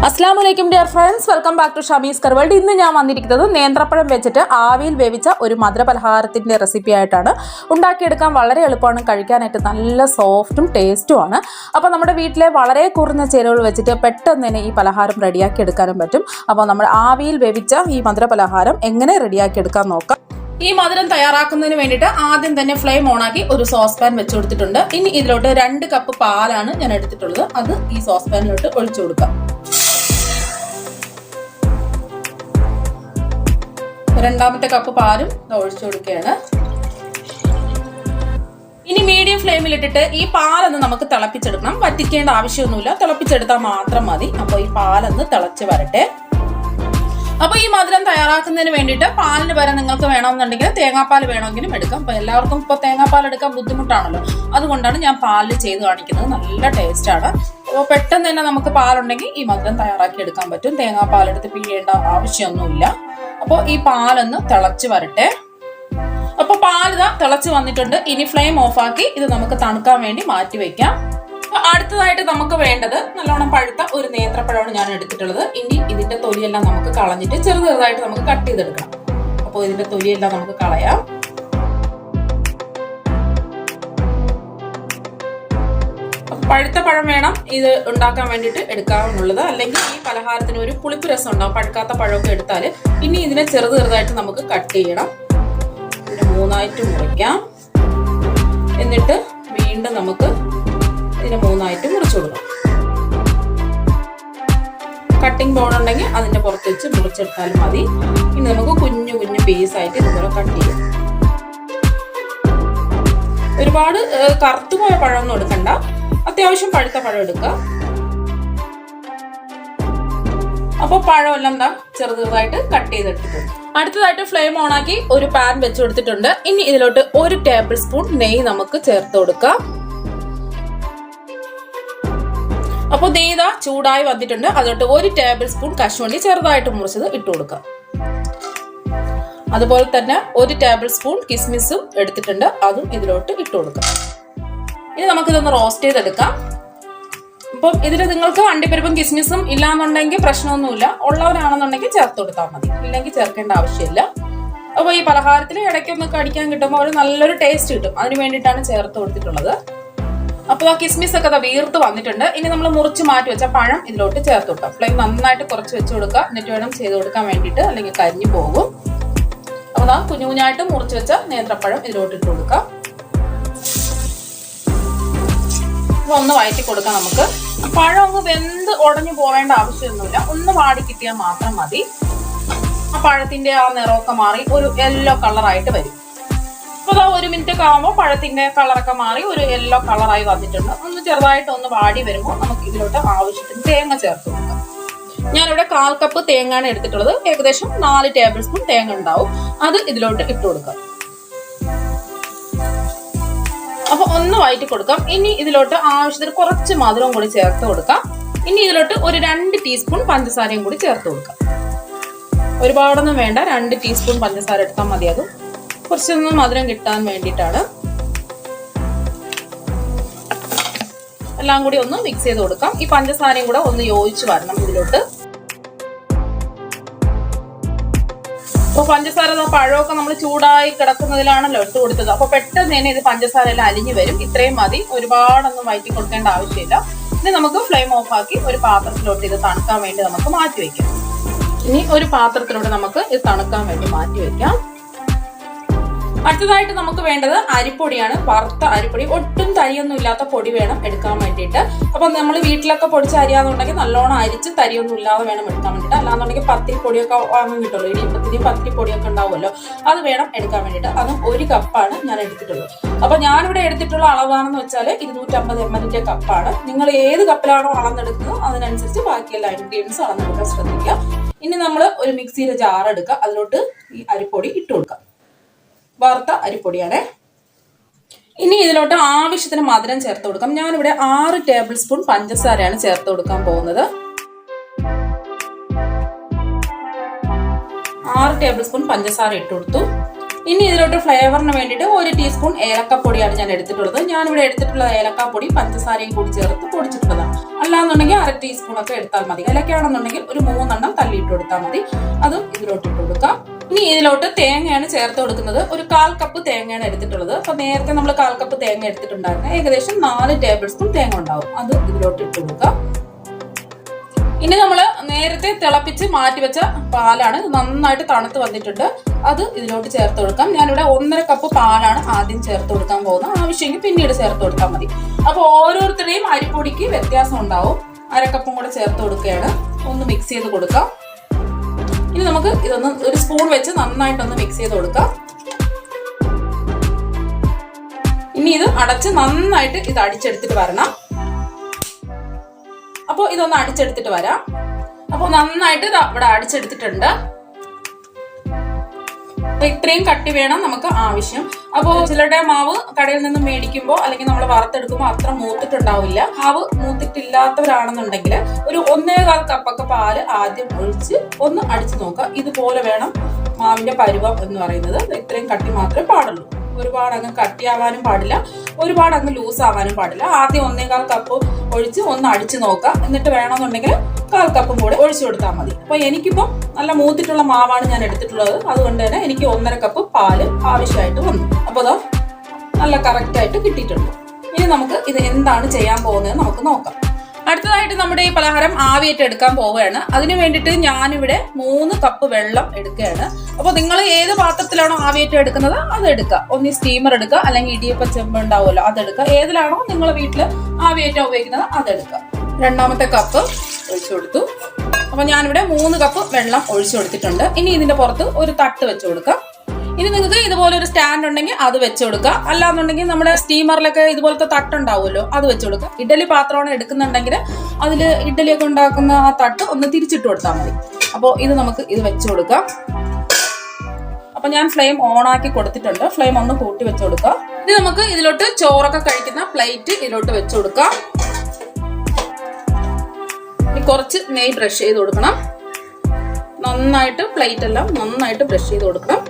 അസ്സലാമുഅലൈക്കും dear friends, welcome back to ഷമീസ് car world. ഇന്ന് ഞാൻ വന്നിരിക്കുന്നത് നേന്ത്രപ്പഴം വെച്ചിട്ട് ആവിയിൽ വേവിച്ച ഒരു മധുരപലഹാരത്തിൻ്റെ റെസിപ്പി ആയിട്ടാണ്. ഉണ്ടാക്കിയെടുക്കാൻ വളരെ എളുപ്പമാണ്, കഴിക്കാനായിട്ട് നല്ല സോഫ്റ്റും ടേസ്റ്റുമാണ്. അപ്പോൾ നമ്മുടെ വീട്ടിലെ വളരെ കുറഞ്ഞ ചേരുവകൾ വെച്ചിട്ട് പെട്ടെന്ന് തന്നെ ഈ പലഹാരം റെഡിയാക്കി എടുക്കാനും പറ്റും. അപ്പോൾ നമ്മൾ ആവിയിൽ വേവിച്ച ഈ മധുരപലഹാരം എങ്ങനെ റെഡിയാക്കി എടുക്കാൻ നോക്കാം. ഈ മധുരം തയ്യാറാക്കുന്നതിന് വേണ്ടിയിട്ട് ആദ്യം തന്നെ ഫ്ലെയിം ഓണാക്കി ഒരു സോസ് പാൻ വെച്ച് കൊടുത്തിട്ടുണ്ട്. ഇനി ഇതിലോട്ട് 2 കപ്പ് പാലാണ് ഞാൻ എടുത്തിട്ടുള്ളത്. അത് ഈ സോസ് പാനിലോട്ട് ഒഴിച്ചു കൊടുക്കാം. രണ്ടാമത്തെ കപ്പ് പാലും ഒഴിച്ചു കൊടുക്കുകയാണ്. ഇനി മീഡിയം ഫ്ലെയിമിൽ ഇട്ടിട്ട് ഈ പാലൊന്ന് നമുക്ക് തിളപ്പിച്ചെടുക്കണം. വറ്റിക്കേണ്ട ആവശ്യമൊന്നുമില്ല, തിളപ്പിച്ചെടുത്താൽ മാത്രം മതി. അപ്പോൾ ഈ പാലൊന്ന് തിളച്ച് വരട്ടെ. അപ്പോൾ ഈ മധുരം തയ്യാറാക്കുന്നതിന് വേണ്ടിയിട്ട് പാലിന് പകരം നിങ്ങൾക്ക് വേണമെന്നുണ്ടെങ്കിൽ തേങ്ങാപ്പാൽ വേണമെങ്കിലും എടുക്കാം. അപ്പോൾ എല്ലാവർക്കും ഇപ്പോൾ തേങ്ങാപ്പാൽ എടുക്കാൻ ബുദ്ധിമുട്ടാണല്ലോ, അതുകൊണ്ടാണ് ഞാൻ പാലിൽ ചെയ്ത് കാണിക്കുന്നത്. നല്ല ടേസ്റ്റാണ്. അപ്പോൾ പെട്ടെന്ന് തന്നെ നമുക്ക് പാലുണ്ടെങ്കിൽ ഈ മധുരം തയ്യാറാക്കി എടുക്കാൻ പറ്റും. തേങ്ങാപ്പാലെടുത്ത് പിഴിയേണ്ട ആവശ്യമൊന്നുമില്ല. അപ്പോൾ ഈ പാലൊന്ന് തിളച്ച് വരട്ടെ. അപ്പോൾ പാലിതാ തിളച്ച് വന്നിട്ടുണ്ട്. ഇനി ഫ്ലെയിം ഓഫാക്കി ഇത് നമുക്ക് തണുക്കാൻ വേണ്ടി മാറ്റി വെക്കാം. അടുത്തതായിട്ട് നമുക്ക് വേണ്ടത് നല്ലോണം പഴുത്ത ഒരു നേന്ത്രപ്പഴമാണ് ഞാൻ എടുത്തിട്ടുള്ളത്. ഇനി ഇതിന്റെ തൊലിയെല്ലാം നമുക്ക് കളഞ്ഞിട്ട് ചെറുതായിട്ട് നമുക്ക് കട്ട് ചെയ്തെടുക്കണം. അപ്പോൾ ഇതിന്റെ തൊലിയെല്ലാം നമുക്ക് കളയാം. പഴുത്ത പഴം വേണം ഇത് ഉണ്ടാക്കാൻ വേണ്ടിയിട്ട് എടുക്കാവുന്നുള്ളത്. അല്ലെങ്കിൽ ഈ പലഹാരത്തിന് ഒരു പുളിപ്പ് രസം ഉണ്ടാവും. പഴുക്കാത്ത പഴമൊക്കെ എടുത്താൽ ഇനി ഇതിനെ ചെറുതായിട്ട് നമുക്ക് കട്ട് ചെയ്യണം. ഇതിനെ 3ആയിട്ട് മുറിക്കാം. എന്നിട്ട് വീണ്ടും നമുക്ക് ഇതിനെ 3ആയിട്ട് മുറിച്ചു കൊടുക്കാം. കട്ടിംഗ് ബോർഡ് ഉണ്ടെങ്കിൽ അതിന്റെ പുറത്ത് വെച്ച് മുറിച്ചെടുത്താലും മതി. ഇനി നമുക്ക് കുഞ്ഞു കുഞ്ഞു പീസായിട്ട് ഇതുപോലെ കട്ട് ചെയ്യാം. ഒരുപാട് കറുത്തുപോയ പഴമൊന്നും എടുക്കണ്ട, അത്യാവശ്യം പഴുത്ത പഴം എടുക്കുക. അപ്പോൾ പഴമെല്ലാം എന്താ ചെറുതായിട്ട് കട്ട് ചെയ്തെടുത്തിട്ടുണ്ട്. അടുത്തതായിട്ട് ഫ്ലെയിം ഓണാക്കി ഒരു പാൻ വെച്ച് കൊടുത്തിട്ടുണ്ട്. ഇനി ഇതിലോട്ട് 1 ടേബിൾ സ്പൂൺ നെയ്യ് നമുക്ക് ചേർത്ത് കൊടുക്കാം. അപ്പോൾ നെയ്യ് ചൂടായി വന്നിട്ടുണ്ട്. അതിലോട്ട് 1 ടേബിൾ സ്പൂൺ കശുവണ്ടി ചെറുതായിട്ട് മുറിച്ചത് ഇട്ട് കൊടുക്കാം. അതുപോലെ തന്നെ 1 ടേബിൾ സ്പൂൺ കിസ്മിസും എടുത്തിട്ടുണ്ട്, അതും ഇതിലോട്ട് ഇട്ട് കൊടുക്കാം. ഇനി നമുക്കിതൊന്ന് റോസ്റ്റ് ചെയ്തെടുക്കാം. അപ്പം ഇതിൽ നിങ്ങൾക്ക് അണ്ടിപ്പരിപ്പും കിസ്മിസും ഇല്ലാന്നുണ്ടെങ്കിൽ പ്രശ്നമൊന്നുമില്ല. ഉള്ളവരാണെന്നുണ്ടെങ്കിൽ ചേർത്ത് കൊടുത്താൽ മതി, ഇല്ലെങ്കിൽ ചേർക്കേണ്ട ആവശ്യമില്ല. അപ്പോൾ ഈ പലഹാരത്തിൽ ഇടയ്ക്കൊന്ന് കടിക്കാൻ കിട്ടുമ്പോൾ ഒരു നല്ലൊരു ടേസ്റ്റ് കിട്ടും. അതിന് വേണ്ടിയിട്ടാണ് ചേർത്ത് കൊടുത്തിട്ടുള്ളത്. അപ്പോൾ ആ കിസ്മിസ് ഒക്കെ വീർത്ത് വന്നിട്ടുണ്ട്. ഇനി നമ്മൾ മുറിച്ച് മാറ്റി വെച്ച പഴം ഇതിലോട്ട് ചേർത്ത് കൊടുക്കാം. ഫ്ലെയിം നന്നായിട്ട് കുറച്ച് വെച്ച് കൊടുക്കുക. എന്നിട്ട് വേണം ചെയ്ത് കൊടുക്കാൻ വേണ്ടിയിട്ട്, അല്ലെങ്കിൽ കരിഞ്ഞു പോകും. അപ്പോൾ കുഞ്ഞു കുഞ്ഞായിട്ട് മുറിച്ച് വെച്ച നേന്ത്രപ്പഴം ഇതിലോട്ട് ഇട്ട് കൊടുക്കാം. ഒന്ന് വഴറ്റി കൊടുക്കാം. നമുക്ക് പഴം ഒന്ന് വെന്ത് ഉടഞ്ഞു പോവേണ്ട ആവശ്യമൊന്നുമില്ല, ഒന്ന് വാടി കിട്ടിയാൽ മാത്രം മതി. ആ പഴത്തിന്റെ ആ നിറമൊക്കെ മാറി ഒരു യെല്ലോ കളറായിട്ട് വരും. അപ്പോൾ 1 മിനിറ്റ് ഒക്കെ ആകുമ്പോൾ പഴത്തിന്റെ കളറൊക്കെ മാറി ഒരു യെല്ലോ കളറായി വന്നിട്ടുണ്ട്. ഒന്ന് ചെറുതായിട്ട് ഒന്ന് വാടി വരുമ്പോൾ നമുക്ക് ഇതിലോട്ട് ആവശ്യത്തിന് തേങ്ങ ചേർത്ത് കൊടുക്കാം. ഞാനിവിടെ 1/4 കപ്പ് തേങ്ങയാണ് എടുത്തിട്ടുള്ളത്. ഏകദേശം 4 ടേബിൾ സ്പൂൺ തേങ്ങ ഉണ്ടാവും. അത് ഇതിലോട്ട് ഇട്ട് കൊടുക്കാം. അപ്പൊ ഒന്ന് വഴറ്റി കൊടുക്കാം. ഇനി ഇതിലോട്ട് ആവശ്യത്തിന് കുറച്ച് മധുരവും കൂടി ചേർത്ത് കൊടുക്കാം. ഇനി ഇതിലോട്ട് ഒരു 2 ടീസ്പൂൺ പഞ്ചസാരയും കൂടി ചേർത്ത് കൊടുക്കാം. ഒരുപാടൊന്നും വേണ്ട, 2 ടീസ്പൂൺ പഞ്ചസാര എടുത്താൽ മതിയാകും. കുറച്ചൊന്നും മധുരം കിട്ടാൻ വേണ്ടിയിട്ടാണ്. എല്ലാം കൂടി ഒന്ന് മിക്സ് ചെയ്ത് കൊടുക്കാം. ഈ പഞ്ചസാരയും കൂടെ ഒന്ന് യോജിച്ച് വരണം ഇതിലോട്ട്. അപ്പൊ പഞ്ചസാര പഴമൊക്കെ നമ്മൾ ചൂടായി കിടക്കുന്നതിലാണല്ലോ ഇട്ട് കൊടുത്തത്. അപ്പൊ പെട്ടെന്ന് തന്നെ ഇത് പഞ്ചസാര എല്ലാം അലിഞ്ഞു വരും. ഇത്രയും മതി, ഒരുപാടൊന്നും വഴറ്റി കൊടുക്കേണ്ട ആവശ്യമില്ല. ഇനി നമുക്ക് ഫ്ലെയിം ഓഫ് ആക്കി ഒരു പാത്രത്തിലോട്ട് ഇത് തണുക്കാൻ വേണ്ടി നമുക്ക് മാറ്റി വെക്കാം. ഇനി ഒരു പാത്രത്തിലോട്ട് നമുക്ക് ഇത് തണുക്കാൻ വേണ്ടി മാറ്റി വെക്കാം. അടുത്തതായിട്ട് നമുക്ക് വേണ്ടത് അരിപ്പൊടിയാണ്. വറുത്ത അരിപ്പൊടി, ഒട്ടും തരിയൊന്നും ഇല്ലാത്ത പൊടി വേണം എടുക്കാൻ വേണ്ടിയിട്ട്. അപ്പൊ നമ്മൾ വീട്ടിലൊക്കെ പൊടിച്ച അരിയാന്നുണ്ടെങ്കിൽ നല്ലോണം അരിച്ച് തരിയൊന്നും ഇല്ലാതെ വേണം എടുക്കാൻ വേണ്ടിയിട്ട്. അല്ലാന്നുണ്ടെങ്കിൽ പത്തിരി പൊടിയൊക്കെ വാങ്ങാൻ കിട്ടുള്ളൂ. ഇടിയപ്പത്തിന് പത്തിരി പൊടിയൊക്കെ ഉണ്ടാവുമല്ലോ, അത് വേണം എടുക്കാൻ വേണ്ടിയിട്ട്. അതും 1 കപ്പാണ് ഞാൻ എടുത്തിട്ടുള്ളത്. അപ്പൊ ഞാനിവിടെ എടുത്തിട്ടുള്ള അളവാണെന്ന് വെച്ചാൽ 250 ml കപ്പാണ്. നിങ്ങൾ ഏത് കപ്പിലാണോ അളന്നെടുക്കുന്നത് അതിനനുസരിച്ച് ബാക്കിയെല്ലാ ഇൻഗ്രീഡിയൻസും അളന്നെടുക്കാൻ ശ്രദ്ധിക്കുക. ഇനി നമ്മൾ ഒരു മിക്സിയിലെ ജാർ എടുക്കുക. അതിലോട്ട് ഈ അരിപ്പൊടി ഇട്ട് കൊടുക്കാം. വറുത്ത അരിപ്പൊടിയാണ്. ഇനി ഇതിലോട്ട് ആവശ്യത്തിന് മധുരം ചേർത്ത് കൊടുക്കാം. ഞാനിവിടെ 6 ടേബിൾ സ്പൂൺ പഞ്ചസാരയാണ് ചേർത്ത് കൊടുക്കാൻ പോകുന്നത്. 6 ടേബിൾ സ്പൂൺ പഞ്ചസാര ഇട്ട് കൊടുത്തു. ഇനി ഇതിലോട്ട് ഫ്ലേവറിന് വേണ്ടിയിട്ട് 1 ടീസ്പൂൺ ഏലക്കപ്പൊടിയാണ് ഞാൻ എടുത്തിട്ടുള്ളത്. ഞാനിവിടെ എടുത്തിട്ടുള്ള ഏലക്കാപ്പൊടി പഞ്ചസാരയും കൂടി ചേർത്ത് പൊടിച്ചിട്ടുള്ളതാണ്. അല്ലാന്നുണ്ടെങ്കിൽ 1/2 ടീസ്പൂണൊക്കെ എടുത്താൽ മതി. ഏലക്കയാണെന്നുണ്ടെങ്കിൽ ഒരു 3 എണ്ണം തല്ലിയിട്ട് കൊടുത്താൽ മതി. അതും ഇതിലോട്ട് ഇട്ട് കൊടുക്കാം. ഇനി ഇതിലോട്ട് തേങ്ങയാണ് ചേർത്ത് കൊടുക്കുന്നത്. ഒരു 1/4 കപ്പ് തേങ്ങയാണ് എടുത്തിട്ടുള്ളത്. അപ്പൊ നേരത്തെ നമ്മൾ 1/4 കപ്പ് തേങ്ങ എടുത്തിട്ടുണ്ടായിരുന്നു. ഏകദേശം 4 ടേബിൾ സ്പൂൺ തേങ്ങ ഉണ്ടാവും. അത് ഇതിലോട്ട് ഇട്ട് കൊടുക്കാം. ഇനി നമ്മൾ നേരത്തെ തിളപ്പിച്ച് മാറ്റിവെച്ച പാലാണ്, നന്നായിട്ട് തണുത്ത് വന്നിട്ടുണ്ട്. അത് ഇതിലോട്ട് ചേർത്ത് കൊടുക്കാം. ഞാനിവിടെ 1.5 കപ്പ് പാലാണ് ആദ്യം ചേർത്ത് കൊടുക്കാൻ പോകുന്നത്. ആവശ്യമെങ്കിൽ പിന്നീട് ചേർത്ത് കൊടുത്താൽ മതി. അപ്പൊ ഓരോരുത്തരുടെയും അരിപ്പൊടിക്ക് വ്യത്യാസം ഉണ്ടാവും. 1/2 കപ്പും കൂടെ ചേർത്ത് കൊടുക്കുകയാണ്. ഒന്ന് മിക്സ് ചെയ്ത് കൊടുക്കാം. ഇനി നമുക്ക് ഇതൊന്ന് ഒരു സ്പൂൺ വെച്ച് നന്നായിട്ടൊന്ന് മിക്സ് ചെയ്ത് കൊടുക്കാം. ഇനി ഇത് അടച്ച് നന്നായിട്ട് ഇത് അടിച്ചെടുത്തിട്ട് വരണം. അപ്പോൾ ഇതൊന്ന് അടിച്ചെടുത്തിട്ട് വരാം. അപ്പോൾ നന്നായിട്ട് ഇവിടെ അടിച്ചെടുത്തിട്ടുണ്ട്. ഇത്രയും കട്ടി വേണം നമുക്ക് ആവശ്യം. അപ്പോൾ ചിലരുടെ മാവ് കടയിൽ നിന്ന് മേടിക്കുമ്പോൾ അല്ലെങ്കിൽ നമ്മൾ വറുത്തെടുക്കുമ്പോൾ അത്ര മൂത്തിട്ടുണ്ടാവില്ല. മാവ് മൂത്തിട്ടില്ലാത്തവരാണെന്നുണ്ടെങ്കിൽ ഒരു 1.25 കപ്പൊക്കെ പാല് ആദ്യം ഒഴിച്ച് ഒന്ന് അടിച്ചു നോക്കുക. ഇതുപോലെ വേണം മാവിന്റെ പരുവം എന്ന് പറയുന്നത്. ഇത്രയും കട്ടി മാത്രമേ പാടുള്ളൂ. ഒരുപാട് അങ്ങ് കട്ടിയാവാനും പാടില്ല, ഒരുപാട് അങ്ങ് ലൂസ് ആവാനും പാടില്ല. ആദ്യം 1.25 കപ്പ് ഒഴിച്ച് ഒന്ന് അടിച്ചു നോക്കാം. എന്നിട്ട് വേണമെന്നുണ്ടെങ്കിൽ 1/4 കപ്പും കൂടെ ഒഴിച്ചു കൊടുത്താൽ മതി. അപ്പൊ എനിക്കിപ്പം നല്ല മൂത്തിട്ടുള്ള മാവാണ് ഞാൻ എടുത്തിട്ടുള്ളത്. അതുകൊണ്ട് തന്നെ എനിക്ക് 1.5 കപ്പ് പാല് ആവശ്യമായിട്ട് വന്നു. അപ്പൊ അത് നല്ല കറക്റ്റ് ആയിട്ട് കിട്ടിയിട്ടുണ്ട്. ഇനി നമുക്ക് ഇത് എന്താണ് ചെയ്യാൻ പോകുന്നത് നമുക്ക് നോക്കാം. അടുത്തതായിട്ട് നമ്മുടെ ഈ പലഹാരം ആവിയേറ്റ് എടുക്കാൻ പോവുകയാണ്. അതിന് വേണ്ടിയിട്ട് ഞാനിവിടെ 3 കപ്പ് വെള്ളം എടുക്കുകയാണ്. അപ്പോൾ നിങ്ങൾ ഏത് പാത്രത്തിലാണോ ആവിയേറ്റ് എടുക്കുന്നത് അത് എടുക്കുക. ഒന്നി സ്റ്റീമർ എടുക്കുക, അല്ലെങ്കിൽ ഇടിയപ്പ ചെമ്പ് ഉണ്ടാവുമല്ലോ അതെടുക്കുക. ഏതിലാണോ നിങ്ങൾ വീട്ടിൽ ആവിയേറ്റ് ഉപയോഗിക്കുന്നത് അതെടുക്കുക. 2ാമത്തെ കപ്പ് ഒഴിച്ചു കൊടുത്തു. അപ്പൊ ഞാനിവിടെ 3 കപ്പ് വെള്ളം ഒഴിച്ചു കൊടുത്തിട്ടുണ്ട്. ഇനി ഇതിന്റെ പുറത്ത് ഒരു തട്ട് വെച്ച് കൊടുക്കാം. ഇനി നിങ്ങൾക്ക് ഇതുപോലെ ഒരു സ്റ്റാൻഡ് ഉണ്ടെങ്കിൽ അത് വെച്ച് കൊടുക്കുക. അല്ലാന്നുണ്ടെങ്കിൽ നമ്മുടെ സ്റ്റീമറിലൊക്കെ ഇതുപോലത്തെ തട്ടുണ്ടാവുമല്ലോ അത് വെച്ച് കൊടുക്കുക. ഇഡ്ഡലി പാത്രമാണ് എടുക്കുന്നുണ്ടെങ്കിൽ അതിൽ ഇഡ്ഡലിയൊക്കെ ഉണ്ടാക്കുന്ന ആ തട്ട് ഒന്ന് തിരിച്ചിട്ട് കൊടുത്താൽ മതി. അപ്പോൾ ഇത് നമുക്ക് ഇത് വെച്ച് കൊടുക്കാം. അപ്പൊ ഞാൻ ഫ്ലെയിം ഓൺ ആക്കി കൊടുത്തിട്ടുണ്ട്. ഫ്ലെയിം ഒന്ന് കൂട്ടി വെച്ച് കൊടുക്കുക. ഇത് നമുക്ക് ഇതിലോട്ട് ചോറൊക്കെ കഴിക്കുന്ന പ്ലേറ്റ് ഇതിലോട്ട് വെച്ച് കൊടുക്കാം. ഇനി കുറച്ച് നെയ്യ് ബ്രഷ് ചെയ്ത് കൊടുക്കണം. നന്നായിട്ട് പ്ലേറ്റ് എല്ലാം നന്നായിട്ട് ബ്രഷ് ചെയ്ത് കൊടുക്കണം.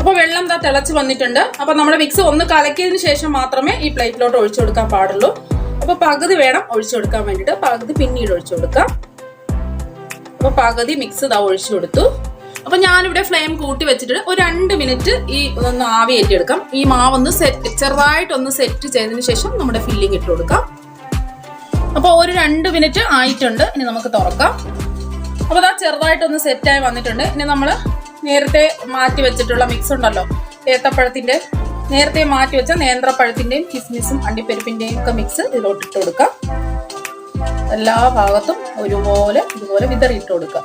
അപ്പൊ വെള്ളം തിളച്ച് വന്നിട്ടുണ്ട്. അപ്പൊ നമ്മുടെ മിക്സ് ഒന്ന് കലക്കിയതിന് ശേഷം മാത്രമേ ഈ പ്ലേറ്റിലോട്ട് ഒഴിച്ചു കൊടുക്കാൻ പാടുള്ളൂ. അപ്പൊ പകുതി വേണം ഒഴിച്ചു കൊടുക്കാൻ വേണ്ടിട്ട്, പകുതി പിന്നീട് ഒഴിച്ചു കൊടുക്കാം. അപ്പൊ പകുതി മിക്സ് ഇതാ ഒഴിച്ചു കൊടുത്തു. അപ്പൊ ഞാനിവിടെ ഫ്ലെയിം കൂട്ടി വെച്ചിട്ട് ഒരു 2 മിനിറ്റ് ഈ ഒന്ന് ആവിയേറ്റി എടുക്കാം. ഈ മാവൊന്ന് ചെറുതായിട്ടൊന്ന് സെറ്റ് ചെയ്തതിന് ശേഷം നമ്മുടെ ഫില്ലിംഗ് ഇട്ട് കൊടുക്കാം. അപ്പൊ ഒരു 2 മിനിറ്റ് ആയിട്ടുണ്ട്. ഇനി നമുക്ക് തുറക്കാം. അപ്പൊ അതാ ചെറുതായിട്ടൊന്ന് സെറ്റായി വന്നിട്ടുണ്ട്. ഇനി നമ്മള് നേരത്തെ മാറ്റി വെച്ചിട്ടുള്ള മിക്സ് ഉണ്ടല്ലോ, ഏത്തപ്പഴത്തിന്റെ നേരത്തെ മാറ്റി വെച്ച നേന്ത്രപ്പഴത്തിന്റെയും കിസ്മിസും അണ്ടിപ്പരിപ്പിന്റെയും ഒക്കെ മിക്സ് ഇതിലോട്ട് ഇട്ട് കൊടുക്കാം. എല്ലാ ഭാഗത്തും ഒരുപോലെ ഇതുപോലെ വിതറിയിട്ട് കൊടുക്കുക.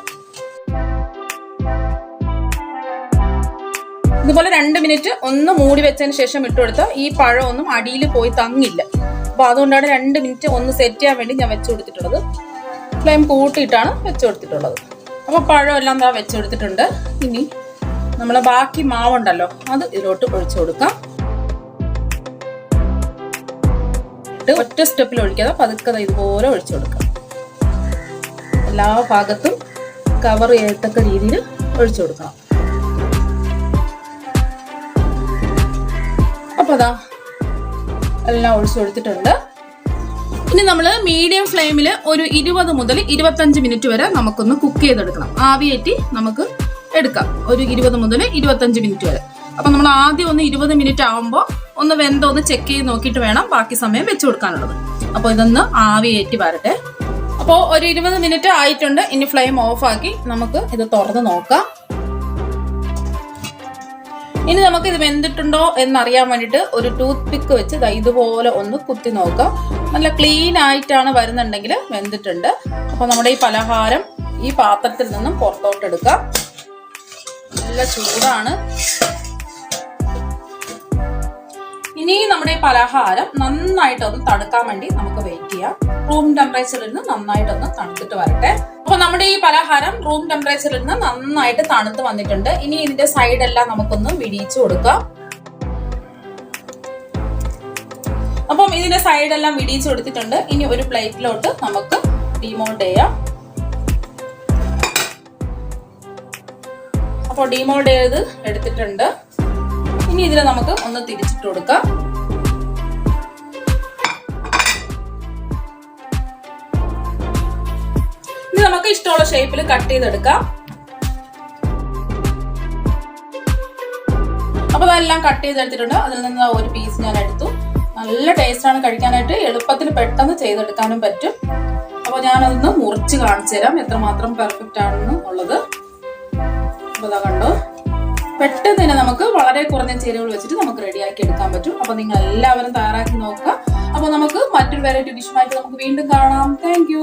ഇതുപോലെ 2 മിനിറ്റ് ഒന്ന് മൂടി വെച്ചതിന് ശേഷം ഇട്ട് കൊടുത്താൽ ഈ പഴമൊന്നും അടിയിൽ പോയി തങ്ങില്ല. അപ്പൊ അതുകൊണ്ടാണ് 2 മിനിറ്റ് ഒന്ന് സെറ്റ് ചെയ്യാൻ വേണ്ടി ഞാൻ വെച്ചു കൊടുത്തിട്ടുള്ളത്. ഫ്ലെയിം കൂട്ടിയിട്ടാണ് വെച്ചു കൊടുത്തിട്ടുള്ളത്. അപ്പൊ പഴം എല്ലാം എന്താ വെച്ചു കൊടുത്തിട്ടുണ്ട്. ഇനി നമ്മളെ ബാക്കി മാവുണ്ടല്ലോ അത് ഇതിലോട്ട് ഒഴിച്ചു കൊടുക്കാം. ഒറ്റ സ്റ്റെപ്പിൽ ഒഴിക്കാതെ പതുക്കെ ഇതുപോലെ ഒഴിച്ചു കൊടുക്കാം. എല്ലാ ഭാഗത്തും കവർ ചെയ്യത്തക്ക രീതിയിൽ ഒഴിച്ചു കൊടുക്കണം. അപ്പൊ അതാ എല്ലാം ഒഴിച്ചു കൊടുത്തിട്ടുണ്ട്. ഇനി നമ്മൾ മീഡിയം ഫ്ലെയിമിൽ ഒരു 20 മുതൽ 25 മിനിറ്റ് വരെ നമുക്കൊന്ന് കുക്ക് ചെയ്തെടുക്കണം. ആവിയേറ്റി നമുക്ക് എടുക്കാം ഒരു 20 മുതൽ 25 മിനിറ്റ് വരെ. അപ്പൊ നമ്മൾ ആദ്യം ഒന്ന് 20 മിനിറ്റ് ആവുമ്പോൾ ഒന്ന് വെന്തോന്ന് ചെക്ക് ചെയ്ത് നോക്കിയിട്ട് വേണം ബാക്കി സമയം വെച്ച് കൊടുക്കാനുള്ളത്. അപ്പോൾ ഇതൊന്ന് ആവിയേറ്റി വരട്ടെ. അപ്പോൾ ഒരു 20 മിനിറ്റ് ആയിട്ടുണ്ട്. ഇനി ഫ്ലെയിം ഓഫ് ആക്കി നമുക്ക് ഇത് തുറന്ന് നോക്കാം. ഇനി നമുക്ക് ഇത് വെന്തിട്ടുണ്ടോ എന്നറിയാൻ വേണ്ടിയിട്ട് ഒരു ടൂത്ത് പിക്ക് വെച്ച് ഇതുപോലെ ഒന്ന് കുത്തി നോക്കാം. നല്ല ക്ലീൻ ആയിട്ടാണ് വരുന്നുണ്ടെങ്കിൽ വെന്തിട്ടുണ്ട്. അപ്പൊ നമ്മുടെ ഈ പലഹാരം ഈ പാത്രത്തിൽ നിന്നും പുറത്തോട്ട് എടുക്കാം. നല്ല ചൂടാണ്. ഇനി നമ്മുടെ ഈ പലഹാരം നന്നായിട്ടൊന്ന് തണുക്കാൻ വേണ്ടി നമുക്ക് വെയിറ്റ് ചെയ്യാം. റൂം ടെമ്പറേച്ചറിൽ നിന്ന് നന്നായിട്ടൊന്ന് തണുത്തിട്ട് വരട്ടെ. അപ്പൊ നമ്മുടെ ഈ പലഹാരം റൂം ടെമ്പറേച്ചറിൽ നിന്ന് നന്നായിട്ട് തണുത്ത് വന്നിട്ടുണ്ട്. ഇനി ഇതിന്റെ സൈഡെല്ലാം നമുക്കൊന്ന് വിടിയിച്ചു കൊടുക്കാം. അപ്പം ഇതിന്റെ സൈഡെല്ലാം വിടിയിച്ചു കൊടുത്തിട്ടുണ്ട്. ഇനി ഒരു പ്ലേറ്റിലോട്ട് നമുക്ക് ഡിമോൾഡ് ചെയ്യാം. അപ്പോൾ ഡിമോൾഡ് ചെയ്ത് എടുത്തിട്ടുണ്ട്. ഇനി ഇതിനെ നമുക്ക് ഒന്ന് തിരിച്ചിട്ട് കൊടുക്കാം. നമുക്ക് ഇഷ്ടമുള്ള ഷേപ്പിൽ കട്ട് ചെയ്തെടുക്കാം. അപ്പൊ അതെല്ലാം കട്ട് ചെയ്തെടുത്തിട്ടുണ്ട്. അതിൽ നിന്ന് ഒരു പീസ് ഞാൻ എടുത്തു. നല്ല ടേസ്റ്റ് ആണ് കഴിക്കാനായിട്ട്, എളുപ്പത്തിൽ പെട്ടെന്ന് ചെയ്തെടുക്കാനും പറ്റും. അപ്പൊ ഞാനതൊന്ന് മുറിച്ച് കാണിച്ചു തരാം എത്രമാത്രം പെർഫെക്റ്റ് ആണെന്ന് ഉള്ളത്. അപ്പൊ അതാ കണ്ടോ, പെട്ടെന്ന് തന്നെ നമുക്ക് വളരെ കുറഞ്ഞ ചേരുവകൾ വെച്ചിട്ട് നമുക്ക് റെഡിയാക്കി എടുക്കാൻ പറ്റും. അപ്പൊ നിങ്ങൾ എല്ലാവരും തയ്യാറാക്കി നോക്കുക. അപ്പൊ നമുക്ക് മറ്റൊരു വെറൈറ്റി ഡിഷുമായിട്ട് നമുക്ക് വീണ്ടും കാണാം. താങ്ക്